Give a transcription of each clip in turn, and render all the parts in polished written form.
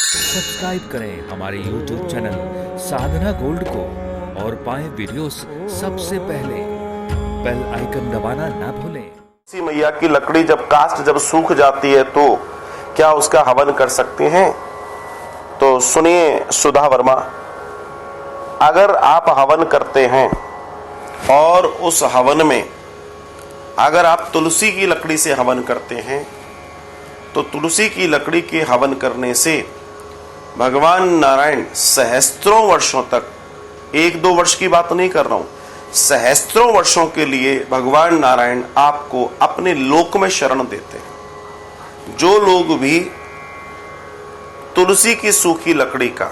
Subscribe करें हमारे YouTube channel साधना gold को और पाएं वीडियोस सबसे पहले। बेल आइकन दबाना ना भूलें। तुलसी मैया की लकड़ी जब सूख जाती है तो क्या उसका हवन कर सकते हैं? तो सुनिए सुधा वर्मा, अगर आप हवन करते हैं और उस हवन में अगर आप तुलसी की लकड़ी से हवन करते हैं तो तुलसी की लकड़ी के हवन करने से भगवान नारायण सहस्त्रों वर्षों तक, 1-2 वर्ष की बात नहीं कर रहा हूं, सहस्त्रों वर्षों के लिए भगवान नारायण आपको अपने लोक में शरण देते हैं। जो लोग भी तुलसी की सूखी लकड़ी का,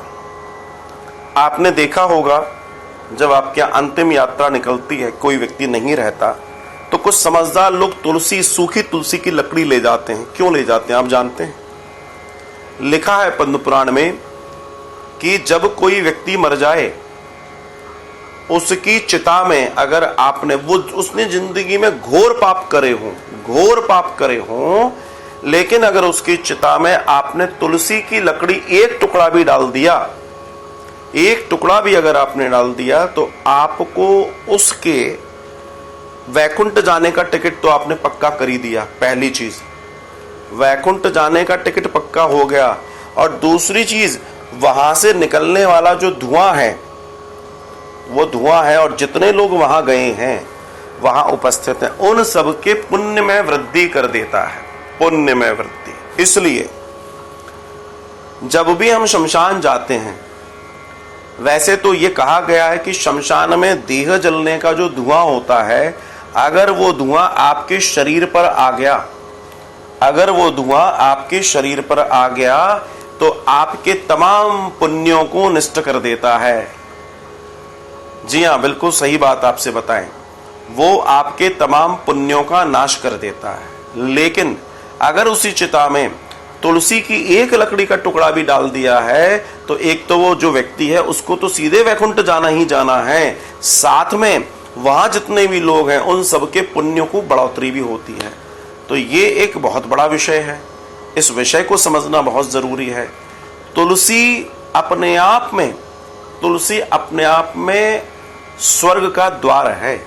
आपने देखा होगा जब आपकी अंतिम यात्रा निकलती है, कोई व्यक्ति नहीं रहता तो कुछ समझदार लोग सूखी तुलसी की लकड़ी ले जाते हैं। क्यों ले जाते हैं आप जानते हैं? लिखा है पद्म पुराण में कि जब कोई व्यक्ति मर जाए, उसकी चिता में अगर उसने जिंदगी में घोर पाप करे हों, लेकिन अगर उसकी चिता में आपने तुलसी की लकड़ी एक टुकड़ा भी डाल दिया, एक टुकड़ा भी अगर आपने डाल दिया, तो आपको उसके वैकुंठ जाने का टिकट तो आपने पक्का कर ही दिया। पहली चीज, वैकुंठ जाने का टिकट पक्का हो गया। और दूसरी चीज, वहां से निकलने वाला जो धुआं है, वो धुआं है और जितने लोग वहां गए हैं, वहां उपस्थित हैं, उन सबके पुण्य में वृद्धि कर देता है, पुण्य में वृद्धि। इसलिए जब भी हम शमशान जाते हैं, वैसे तो ये कहा गया है कि शमशान में देह जलने का जो धुआं होता है, अगर वो धुआं आपके शरीर पर आ गया, अगर वो धुआं आपके शरीर पर आ गया तो आपके तमाम पुण्यों को नष्ट कर देता है। जी हां, बिल्कुल सही बात आपसे बताएं, वो आपके तमाम पुण्यों का नाश कर देता है। लेकिन अगर उसी चिता में तुलसी की एक लकड़ी का टुकड़ा भी डाल दिया है, तो एक तो वो जो व्यक्ति है उसको तो सीधे वैकुंठ जाना ही जाना है, साथ में वहां जितने भी लोग हैं उन सबके पुण्यों को बढ़ोतरी भी होती है। तो ये एक बहुत बड़ा विषय है, इस विषय को समझना बहुत जरूरी है। तुलसी अपने आप में स्वर्ग का द्वार है।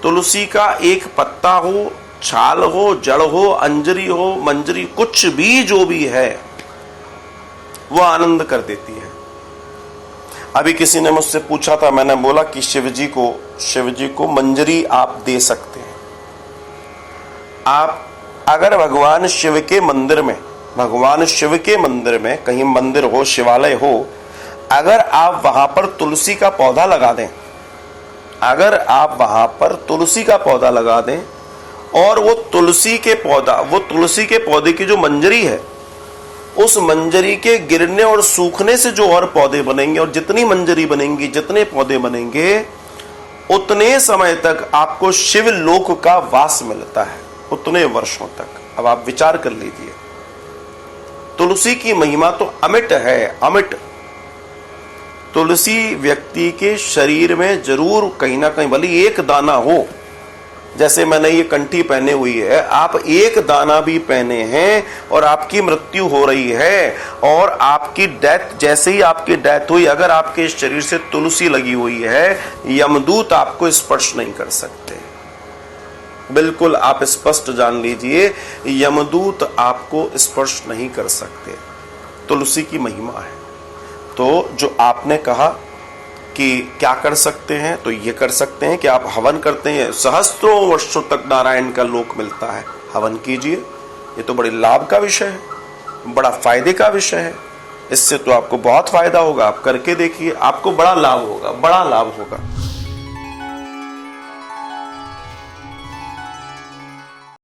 तुलसी का एक पत्ता हो, छाल हो, जड़ हो, अंजरी हो, मंजरी, कुछ भी जो भी है वो आनंद कर देती है। अभी किसी ने मुझसे पूछा था, मैंने बोला कि शिव जी को मंजरी आप दे सकते हैं। आप अगर भगवान शिव के मंदिर में कहीं मंदिर हो, शिवालय हो, अगर आप वहां पर तुलसी का पौधा लगा दें, और वो तुलसी के पौधे की जो मंजरी है, उस मंजरी के गिरने और सूखने से जो और पौधे बनेंगे, और जितनी मंजरी बनेंगी, जितने पौधे बनेंगे, उतने समय तक आपको शिव लोक का वास मिलता है, उतने वर्षों तक। अब आप विचार कर लीजिए, तुलसी की महिमा तो अमिट है, अमिट। तुलसी व्यक्ति के शरीर में जरूर कहीं ना कहीं, भले एक दाना हो, जैसे मैंने ये कंठी पहने हुई है, आप एक दाना भी पहने हैं और आपकी मृत्यु हो रही है, और आपकी डेथ, जैसे ही आपकी डेथ हुई, अगर आपके शरीर से तुलसी लगी हुई है, यमदूत आपको स्पर्श नहीं कर सकते। बिल्कुल आप स्पष्ट जान लीजिए, यमदूत आपको स्पर्श नहीं कर सकते। तुलसी की महिमा है। तो जो आपने कहा कि क्या कर सकते हैं, तो ये कर सकते हैं कि आप हवन करते हैं, सहस्त्रों वर्षों तक नारायण का लोक मिलता है, हवन कीजिए। ये तो बड़े लाभ का विषय है, बड़ा फायदे का विषय है। इससे तो आपको बहुत फायदा होगा, आप करके देखिए, आपको बड़ा लाभ होगा, बड़ा लाभ होगा।